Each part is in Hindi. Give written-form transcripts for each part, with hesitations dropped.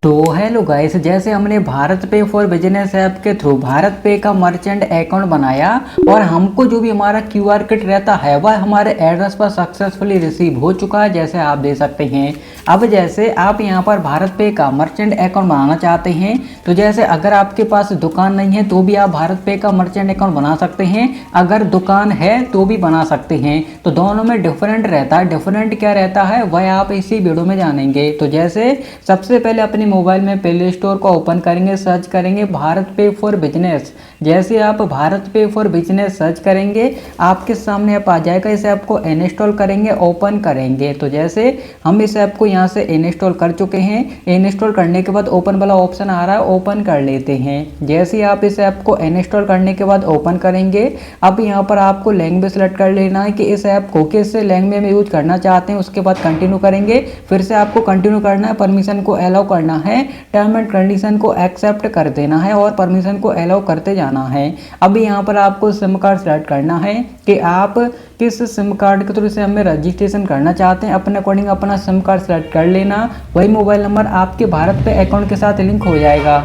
तो हेलो गाइस, जैसे हमने भारत पे फॉर बिजनेस ऐप के थ्रू भारत पे का मर्चेंट अकाउंट बनाया और हमको जो भी हमारा क्यूआर कोड रहता है वह हमारे एड्रेस पर सक्सेसफुली रिसीव हो चुका है, जैसे आप देख सकते हैं। अब जैसे आप यहां पर भारत पे का मर्चेंट अकाउंट बनाना चाहते हैं, तो जैसे अगर आपके पास दुकान नहीं है तो भी आप भारत पे का मर्चेंट अकाउंट बना सकते हैं, अगर दुकान है तो भी बना सकते हैं। तो दोनों में डिफरेंट रहता है। डिफरेंट क्या रहता है वह आप इसी वीडियो में जानेंगे। तो जैसे सबसे पहले अपनी मोबाइल में प्ले स्टोर को ओपन करेंगे, सर्च करेंगे भारत पे फॉर बिजनेस। जैसे आप भारत पे फॉर बिजनेस सर्च करेंगे आपके सामने ऐप आ जाएगा। इस ऐप को इंस्टॉल करेंगे, ओपन करेंगे। तो जैसे हम इस ऐप को यहाँ से इंस्टॉल कर चुके हैं, इंस्टॉल करने के बाद ओपन वाला ऑप्शन आ रहा है, ओपन कर लेते हैं। जैसे ही आप इस ऐप को इंस्टॉल करने के बाद ओपन करेंगे, अब यहाँ पर आपको लैंग्वेज सेलेक्ट कर लेना है कि इस ऐप को किस लैंग्वेज में यूज करना चाहते हैं। उसके बाद कंटिन्यू करेंगे, फिर से आपको कंटिन्यू करना है, परमिशन को अलाउ करना है, टर्म एंड कंडीशन को एक्सेप्ट कर देना है और परमिशन को अलाउ करते जाना है। अभी यहाँ पर आपको सिम कार्ड सेलेक्ट करना है कि आप किस सिम कार्ड के थ्रू से हमें रजिस्ट्रेशन करना चाहते हैं। अपने अकॉर्डिंग अपना सिम कार्ड सेलेक्ट कर लेना, वही मोबाइल नंबर आपके भारत पे अकाउंट के साथ लिंक हो जाएगा।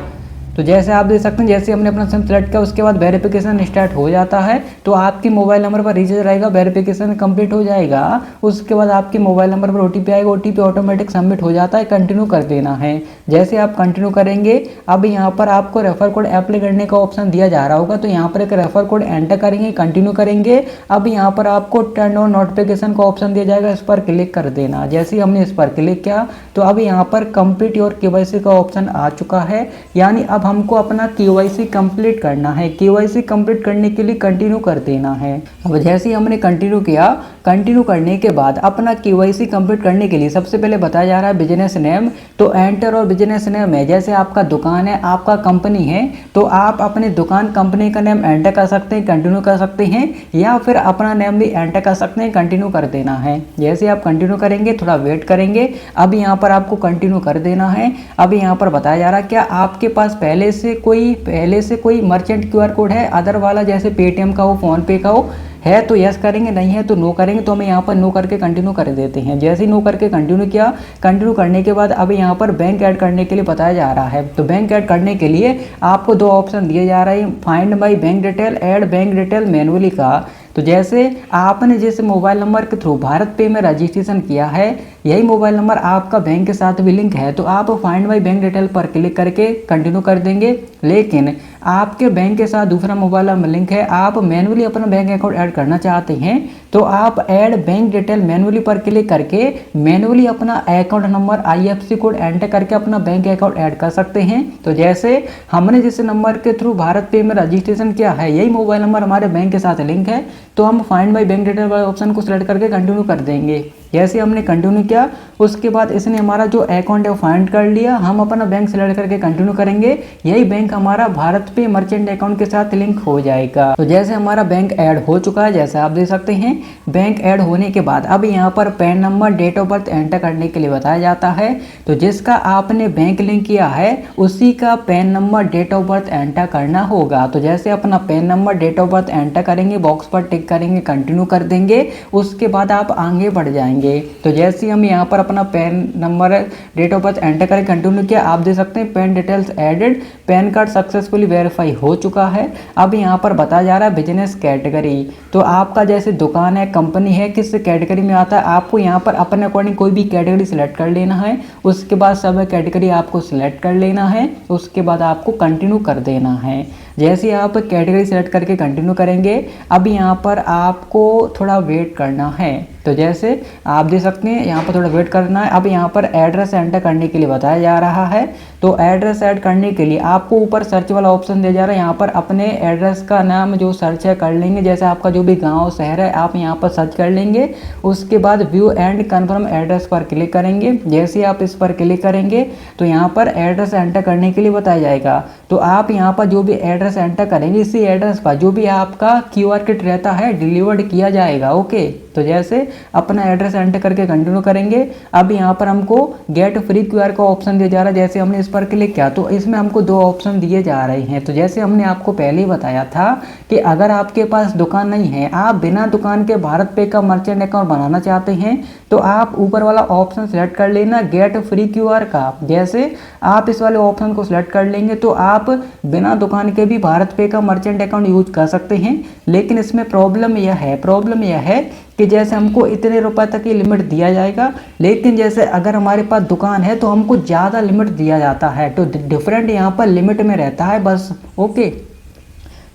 तो जैसे आप देख सकते हैं, जैसे हमने अपना सिम सेलेक्ट किया उसके बाद वेरिफिकेशन स्टार्ट हो जाता है। तो आपकी मोबाइल नंबर पर रिचार्ज रहेगा, वेरिफिकेशन कंप्लीट हो जाएगा, उसके बाद आपके मोबाइल नंबर पर ओटीपी आएगा, ओटीपी ऑटोमेटिक सबमिट हो जाता है, कंटिन्यू कर देना है। जैसे आप कंटिन्यू करेंगे, अब यहाँ पर आपको रेफर कोड अप्लाई करने का ऑप्शन दिया जा रहा होगा। तो यहाँ पर एक रेफर कोड एंटर करेंगे, कंटिन्यू करेंगे। अब यहाँ पर आपको टर्न ऑन नोटिफिकेशन का ऑप्शन दिया जाएगा, इस पर क्लिक कर देना। जैसे ही हमने इस पर क्लिक किया तो अब यहाँ पर कंप्लीट योर केवाईसी का ऑप्शन आ चुका है, यानी अब हमको अपना केवाईसी कंप्लीट करना है। केवाईसी कंप्लीट करने के लिए कंटिन्यू कर देना है। अब जैसे ही हमने कंटिन्यू किया, कंटिन्यू करने के बाद अपना केवाईसी कंप्लीट करने के लिए सबसे पहले बताया जा रहा है बिजनेस नेम। तो एंटर और बिजनेस नेम है, जैसे आपका दुकान है, आपका कंपनी है, तो आप अपने दुकान कंपनी का नेम एंटर कर सकते हैं, कंटिन्यू कर सकते हैं, या फिर अपना नेम भी एंटर कर सकते हैं, कंटिन्यू कर देना है। जैसे आप कंटिन्यू करेंगे, थोड़ा वेट करेंगे, अब यहाँ पर आपको कंटिन्यू कर देना है। अब यहाँ पर बताया जा रहा है क्या आपके पास पहले से कोई मर्चेंट क्यूआर कोड है, अदर वाला जैसे पेटीएम का हो, फोन पे का हो, है तो यस करेंगे, नहीं है तो नो करेंगे। तो हमें यहाँ पर नो करके कंटिन्यू कर देते हैं। जैसे ही नो करके कंटिन्यू किया, कंटिन्यू करने के बाद अब यहाँ पर बैंक ऐड करने के लिए बताया जा रहा है। तो बैंक ऐड करने के लिए आपको दो ऑप्शन दिए जा रहे हैं, find my bank detail, add bank detail manually का। तो जैसे आपने जिस मोबाइल नंबर के थ्रू भारत पे में रजिस्ट्रेशन किया है, यही मोबाइल नंबर आपका बैंक के साथ भी लिंक है, तो आप फाइंड माई बैंक डिटेल पर क्लिक करके कंटिन्यू कर देंगे। लेकिन आपके बैंक के साथ दूसरा मोबाइल नंबर लिंक है, आप मैनुअली अपना बैंक अकाउंट ऐड करना चाहते हैं, तो आप ऐड बैंक डिटेल मैनुअली पर क्लिक करके मैनुअली अपना account number IFSC code enter करके अपना बैंक अकाउंट ऐड कर सकते हैं। तो जैसे हमने जिस नंबर के थ्रू भारत पे में रजिस्ट्रेशन किया है, यही मोबाइल नंबर हमारे बैंक के साथ लिंक है, तो हम फाइंड माई बैंक डिटेल वाले ऑप्शन को सिलेक्ट करके कंटिन्यू कर देंगे। जैसे हमने कंटिन्यू किया, उसके बाद इसने हमारा जो अकाउंट है वो फाइंड कर लिया। हम अपना बैंक सिलेक्ट करके कंटिन्यू करेंगे, यही बैंक हमारा भारत पे मर्चेंट अकाउंट के साथ लिंक हो जाएगा। तो जैसे हमारा बैंक ऐड हो चुका है, जैसे आप देख सकते हैं, बैंक ऐड होने के बाद अब यहाँ पर PAN number, date of birth enter करने के लिए बताया जाता है। तो जिसका आपने बैंक लिंक किया है उसी का PAN number, date of birth enter करना होगा। तो जैसे अपना PAN number, date of birth enter करेंगे, बॉक्स पर टिक करेंगे, कंटिन्यू कर देंगे, उसके बाद आप आगे बढ़ जाएंगे। तो जैसे ही हम यहाँ पर अपना PAN number, date of birth enter करें, कंटिन्यू किया, आप देख सकते हैं PAN details added, PAN card successfully verify हो चुका है। अब यहाँ पर बताया जा रहा है बिजनेस कैटेगरी। तो आपका जैसे दुकान है, कंपनी है, किस कैटेगरी में आता है, आपको यहाँ पर अपने अकॉर्डिंग कोई भी कैटेगरी सिलेक्ट कर लेना है। उसके बाद सब कैटेगरी आपको सिलेक्ट कर लेना है, उसके बाद आपको कंटिन्यू कर देना है। जैसे आप कैटेगरी सेलेक्ट करके कंटिन्यू करेंगे, अब यहाँ पर आपको थोड़ा वेट करना है। तो जैसे आप देख सकते हैं यहाँ पर थोड़ा वेट करना है। अब यहाँ पर एड्रेस एंटर करने के लिए बताया जा रहा है। तो एड्रेस ऐड करने के लिए आपको ऊपर सर्च वाला ऑप्शन दिया जा रहा है, यहाँ पर अपने एड्रेस का नाम जो सर्च है कर लेंगे। जैसे आपका जो भी गांव शहर है आप यहाँ पर सर्च कर लेंगे, उसके बाद व्यू एंड कन्फर्म एड्रेस पर क्लिक करेंगे। जैसे आप इस पर क्लिक करेंगे तो यहाँ पर एड्रेस एंटर करने के लिए बताया जाएगा। तो आप यहाँ पर जो भी एड्रेस एंटर करेंगे, इसी एड्रेस पर जो भी आपका क्यूआर कोड रहता है डिलीवर्ड किया जाएगा। ओके, तो जैसे अपना एड्रेस एंटर करके कंटिन्यू करेंगे। अब यहाँ पर हमको गेट फ्री क्यूआर का ऑप्शन दिया जा रहा है। जैसे हमने इस पर क्लिक किया तो इसमें हमको दो ऑप्शन दिए जा रहे हैं। तो जैसे हमने आपको पहले ही बताया था कि अगर आपके पास दुकान नहीं है, आप बिना दुकान के भारत पे का मर्चेंट अकाउंट बनाना चाहते हैं, तो आप ऊपर वाला ऑप्शन सेलेक्ट कर लेना गेट फ्री क्यूआर का। जैसे आप इस वाले ऑप्शन को सिलेक्ट कर लेंगे तो आप बिना दुकान के भी भारत पे का मर्चेंट अकाउंट यूज कर सकते हैं। लेकिन इसमें प्रॉब्लम यह है कि जैसे हमको इतने रुपए तक की लिमिट दिया जाएगा, लेकिन जैसे अगर हमारे पास दुकान है तो हमको ज़्यादा लिमिट दिया जाता है। तो डिफरेंट यहाँ पर लिमिट में रहता है बस। ओके,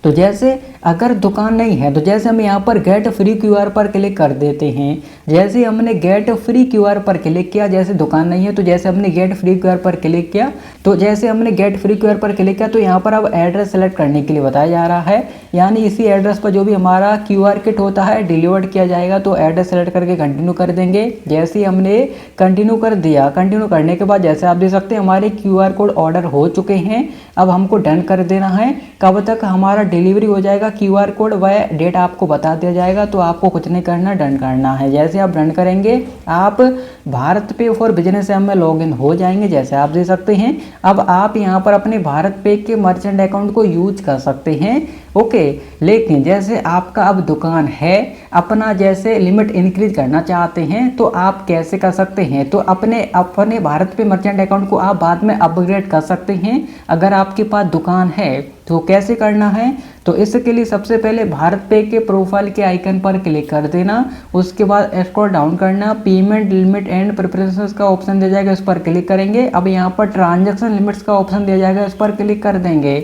तो जैसे अगर दुकान नहीं है तो जैसे हम यहाँ पर गेट फ्री क्यूआर पर क्लिक कर देते हैं। जैसे हमने गेट फ्री क्यूआर पर क्लिक किया, जैसे दुकान नहीं है तो जैसे हमने गेट फ्री क्यूआर पर क्लिक किया, तो जैसे हमने गेट फ्री क्यूआर पर क्लिक किया तो यहाँ पर अब एड्रेस सेलेक्ट करने के लिए बताया जा रहा है। यानी इसी एड्रेस पर जो भी हमारा क्यूआर किट होता है डिलीवर्ड किया जाएगा। तो एड्रेस सेलेक्ट करके कंटिन्यू कर देंगे। जैसे ही हमने कंटिन्यू कर दिया, कंटिन्यू करने के बाद जैसे आप देख सकते हैं हमारे क्यूआर कोड ऑर्डर हो चुके हैं। अब हमको डन कर देना है। कब तक हमारा डिलीवरी हो जाएगा क्यूआर कोड वह डेट आपको बता दिया जाएगा। तो आपको कुछ नहीं करना, डन करना है। जैसे आप डन करेंगे आप भारत पे फॉर बिजनेस ऐप में लॉगिन हो जाएंगे। जैसे आप देख सकते हैं अब आप यहाँ पर अपने भारत पे के मर्चेंट अकाउंट को यूज कर सकते हैं। ओके, लेकिन जैसे आपका अब दुकान है, अपना जैसे लिमिट इंक्रीज करना चाहते हैं तो आप कैसे कर सकते हैं। तो अपने भारत पे मर्चेंट अकाउंट को आप बाद में अपग्रेड कर सकते हैं अगर आपके पास दुकान है। तो कैसे करना है, तो इसके लिए सबसे पहले भारत पे के प्रोफाइल के आइकन पर क्लिक कर देना। उसके बाद स्क्रॉल डाउन करना, पेमेंट लिमिट एंड प्रेफरेंसेस का ऑप्शन दिया जाएगा, इस पर क्लिक करेंगे। अब यहाँ पर ट्रांजैक्शन लिमिट्स का ऑप्शन दिया जाएगा, इस पर क्लिक कर देंगे।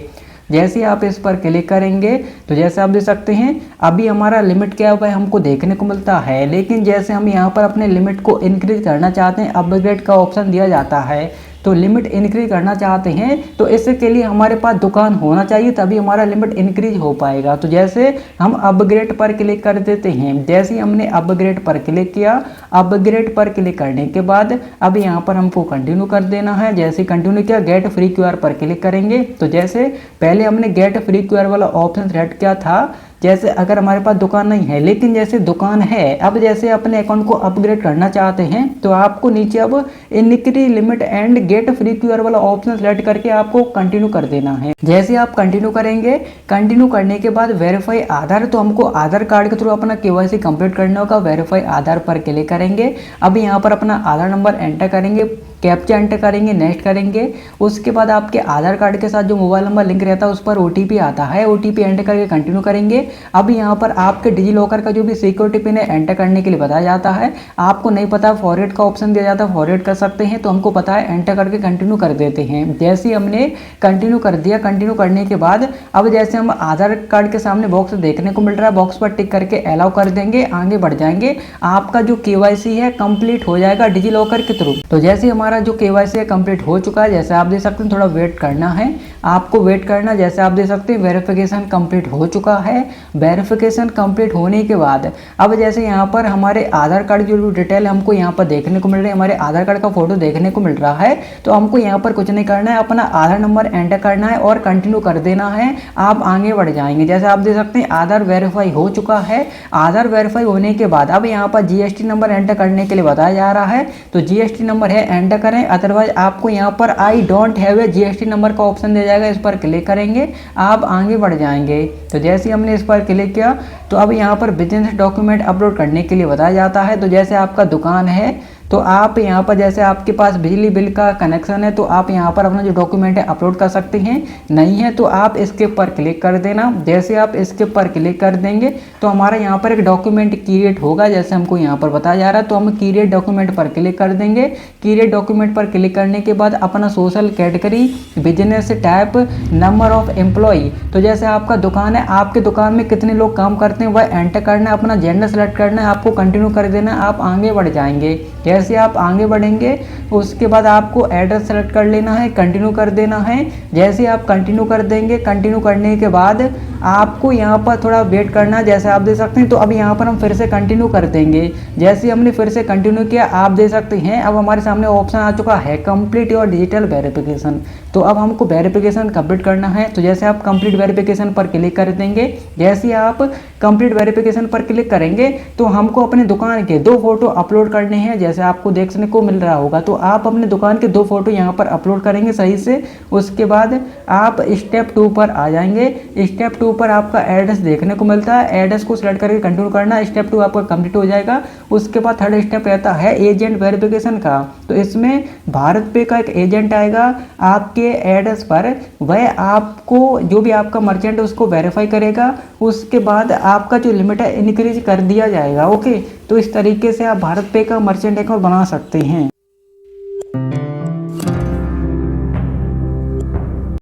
जैसे आप इस पर क्लिक करेंगे तो जैसे आप देख सकते हैं अभी हमारा लिमिट क्या हुआ है हमको देखने को मिलता है। लेकिन जैसे हम यहाँ पर अपने लिमिट को इंक्रीज करना चाहते हैं, अपग्रेड का ऑप्शन दिया जाता है। तो लिमिट इंक्रीज करना चाहते हैं तो इसके लिए हमारे पास दुकान होना चाहिए, तभी हमारा लिमिट इंक्रीज हो पाएगा। तो जैसे हम अपग्रेड पर क्लिक कर देते हैं। जैसे ही हमने अपग्रेड पर क्लिक किया, अपग्रेड पर क्लिक करने के बाद अब यहाँ पर हमको कंटिन्यू कर देना है। जैसे कंटिन्यू किया, गेट फ्री क्यूआर पर क्लिक करेंगे। तो जैसे पहले हमने गेट फ्री क्यूआर वाला ऑप्शन सेलेक्ट किया था, जैसे अगर हमारे पास दुकान नहीं है लेकिन जैसे दुकान है, अब जैसे अपने अकाउंट को अपग्रेड करना चाहते हैं तो आपको नीचे अब increase limit and get free QR वाला ऑप्शन सेलेक्ट करके आपको कंटिन्यू कर देना है। जैसे आप कंटिन्यू करेंगे, कंटिन्यू करने के बाद वेरीफाई आधार, तो हमको आधार कार्ड के थ्रू अपना केवाईसी कंप्लीट करना होगा। वेरीफाई आधार पर क्लिक करेंगे। अब यहाँ पर अपना आधार नंबर एंटर करेंगे, कैप्चा एंटर करेंगे, नेक्स्ट करेंगे। उसके बाद आपके आधार कार्ड के साथ जो मोबाइल नंबर लिंक रहता है उस पर ओटीपी आता है, ओटीपी एंटर करके कंटिन्यू करेंगे। अब यहाँ पर आपके डिजी लॉकर का जो भी सिक्योरिटी पिन है एंटर करने के लिए बताया जाता है। आपको नहीं पता फॉरवर्ड का ऑप्शन दिया जाता है, फॉरवर्ड कर सकते हैं। तो हमको पता है, एंटर करके कंटिन्यू कर देते हैं। जैसे ही हमने कंटिन्यू कर दिया, कंटिन्यू करने के बाद अब जैसे हम आधार कार्ड के सामने बॉक्स देखने को मिल रहा है, बॉक्स पर टिक करके अलाउ कर देंगे, आगे बढ़ जाएंगे। आपका जो केवाईसी है कंप्लीट हो जाएगा डिजी लॉकर के थ्रू। तो जैसे हमारा जो केवाईसी है कंप्लीट हो चुका है, जैसे आप देख सकते हैं, थोड़ा वेट करना है, आपको वेट करना। जैसे आप देख सकते हैं वेरिफिकेशन कंप्लीट हो चुका है। वेरिफिकेशन कंप्लीट होने के बाद अब जैसे यहाँ पर हमारे आधार कार्ड की जो डिटेल हमको यहाँ पर देखने को मिल रही है, हमारे आधार कार्ड का फोटो देखने को मिल रहा है। तो हमको यहाँ पर कुछ नहीं करना है, अपना आधार नंबर एंटर करना है और कंटिन्यू कर देना है। आप आगे बढ़ जाएंगे। जैसे आप देख सकते हैं आधार वेरीफाई हो चुका है। आधार वेरीफाई होने के बाद अब यहाँ पर जीएसटी नंबर एंटर करने के लिए बताया जा रहा है। तो जीएसटी नंबर है, एंटर करें, अदरवाइज आपको यहाँ पर I don't have a GST number का ऑप्शन दिया जाएगा, इस पर क्लिक करेंगे, आप आगे बढ़ जाएंगे। तो जैसे हमने इस पर क्लिक किया तो अब यहाँ पर बिजनेस डॉक्यूमेंट अपलोड करने के लिए बताया जाता है। तो जैसे आपका दुकान है तो आप यहाँ पर जैसे आपके पास बिजली बिल का कनेक्शन है तो आप यहाँ पर अपना जो डॉक्यूमेंट है अपलोड कर सकते हैं। नहीं है तो आप इसके पर क्लिक कर देना। जैसे आप इसके पर क्लिक कर देंगे तो हमारा यहाँ पर एक डॉक्यूमेंट क्रिएट होगा, जैसे हमको यहाँ पर बताया जा रहा है। तो हम क्रिएट डॉक्यूमेंट पर क्लिक कर देंगे। क्रिएट डॉक्यूमेंट पर क्लिक करने के बाद अपना social category, business type, number of employee, तो जैसे आपका दुकान है, आपके दुकान में कितने लोग काम करते हैं वह एंटर करना है, अपना जेंडर सेलेक्ट करना है, आपको कंटिन्यू कर देना, आप आगे बढ़ जाएंगे। जैसे आप आगे बढ़ेंगे उसके बाद आपको एड्रेस सेलेक्ट कर लेना है, कंटिन्यू कर देना है। जैसे आप कंटिन्यू कर देंगे, कंटिन्यू करने के बाद आपको यहाँ पर थोड़ा वेट करना है, जैसे आप दे सकते हैं। तो अब यहाँ पर हम फिर से कंटिन्यू कर देंगे। जैसे हमने फिर से कंटिन्यू किया, आप दे सकते हैं अब हमारे सामने ऑप्शन आ चुका है कंप्लीट योर डिजिटल वेरिफिकेशन। तो अब हमको वेरिफिकेशन कंप्लीट करना है। तो जैसे आप कंप्लीट वेरिफिकेशन पर क्लिक कर देंगे, जैसे आप कंप्लीट वेरिफिकेशन पर क्लिक करेंगे तो हमको अपने दुकान के 2 फोटो अपलोड करने हैं, जैसे आपको देखने को मिल रहा होगा। तो आप अपने दुकान के 2 फोटो यहाँ पर अपलोड करेंगे सही से। उसके बाद आप स्टेप 2 पर आ जाएंगे। स्टेप 2 पर आपका एड्रेस देखने को मिलता है, एड्रेस को सिलेक्ट करके कंटिन्यू करना। स्टेप 2 आपका कंप्लीट हो जाएगा। उसके बाद थर्ड स्टेप रहता है एजेंट वेरिफिकेशन का। तो इसमें भारत पे का एक एजेंट आएगा आपके एड्रेस पर, वह आपको जो भी आपका मर्चेंट है उसको वेरीफाई करेगा। उसके बाद आपका जो लिमिट है इंक्रीज कर दिया जाएगा। ओके, तो इस तरीके से आप भारत पे का मर्चेंट अकाउंट बना सकते हैं।